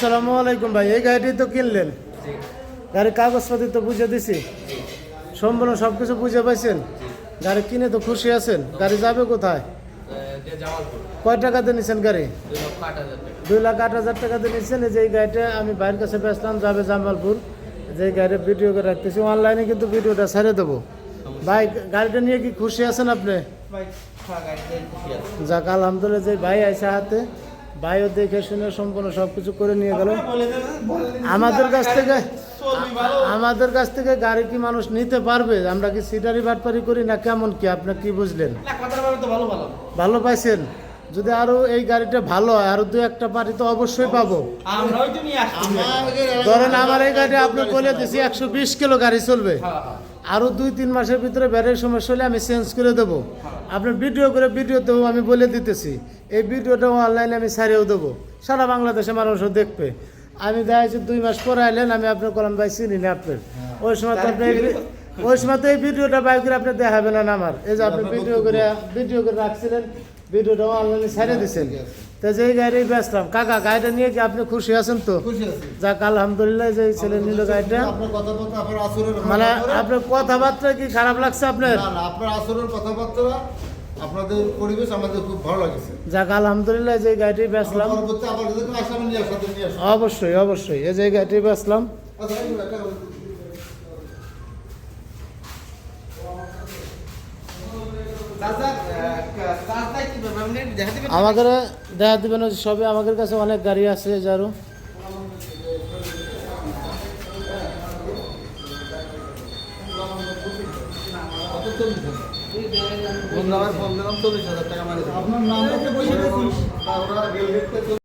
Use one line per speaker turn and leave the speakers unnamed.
আসসালামু আলাইকুম ভাই, এই গাড়িটি তো কিনলেন, গাড়ির কাগজপাতি তো বুঝে দিছি, সম্পূর্ণ সব কিছু বুঝে পাইছেন? গাড়ি কিনে তো খুশি আছেন? গাড়ি যাবে কোথায়? কয় টাকাতে নিচ্ছেন গাড়ি? 2,08,000 টাকাতে নিচ্ছেন। এই যে এই গাড়িটা আমি বাইরের কাছে বেচলাম, যাবে জামালপুর। যে গাড়ির ভিডিও করে রাখতেছি, অনলাইনে কিন্তু ভিডিওটা ছেড়ে দেবো। ভাই গাড়িটা নিয়ে কি খুশি আছেন আপনি? যাক আলহামদুলিল্লাহ, যে ভাই আইসা হাতে, ভাইও দেখে শুনে সম্পূর্ণ সব কিছু করে নিয়ে গেল। আমাদের কাছ থেকে গাড়ি কি মানুষ নিতে পারবে? আমরা কি সিটারি বাটপারি করি না কেমন কি? আপনার কি বুঝলেন? ভালো পাইছেন? যদি আরো এই গাড়িটা ভালো হয়, আরো 2-1টা পার্টি তো অবশ্যই পাবো। ধরেন আমার এই গাড়ি আপনি বলে দিছি 120 কিলো গাড়ি চলবে, আরো 2-3 মাসের ভিতরে ব্যাটারি সমস্যা হলে আমি চেঞ্জ করে দেবো। আপনার ভিডিও করে ভিডিওতেও আমি বলে দিতেছি, এই ভিডিওটা অনলাইনে আমি ছাড়িয়েও দেবো, সারা বাংলাদেশে মানুষও দেখবে। আমি দেখাচ্ছি 2 মাস পরে আইলেন, আমি আপনার কলাম ভাই চিনি না আপনার, ওই সময় তো আপনি ওই সময় তো এই ভিডিওটা বাই করে আপনি দেখাবেন না আমার। এই যে আপনি ভিডিও করে রাখছিলেন, ভিডিওটা অনলাইনে ছাড়িয়ে দিচ্ছেন। তো যে গাড়ি বেচলাম, কাকা গাড়িটা নিয়ে কি আপনি খুশি আছেন তো? যাক আলহামদুলিল্লাহ, যে ছেলে নিল গাড়িটা। মানে আপনার কথাবার্তা কি খারাপ লাগছে আপনার?
আপনার আসরের কথাবার্তা, আপনাদের পরিবেশ আমাদের খুব ভালো লাগছে।
যাক আলহামদুলিল্লাহ, যে গাড়িটি বেচলাম। অবশ্যই অবশ্যই, এই যে গাড়িটি বেচলাম। আমাদের দেখা দিবেন সবে, আমাদের কাছে অনেক গাড়ি আছে যারও।
আপনার নাম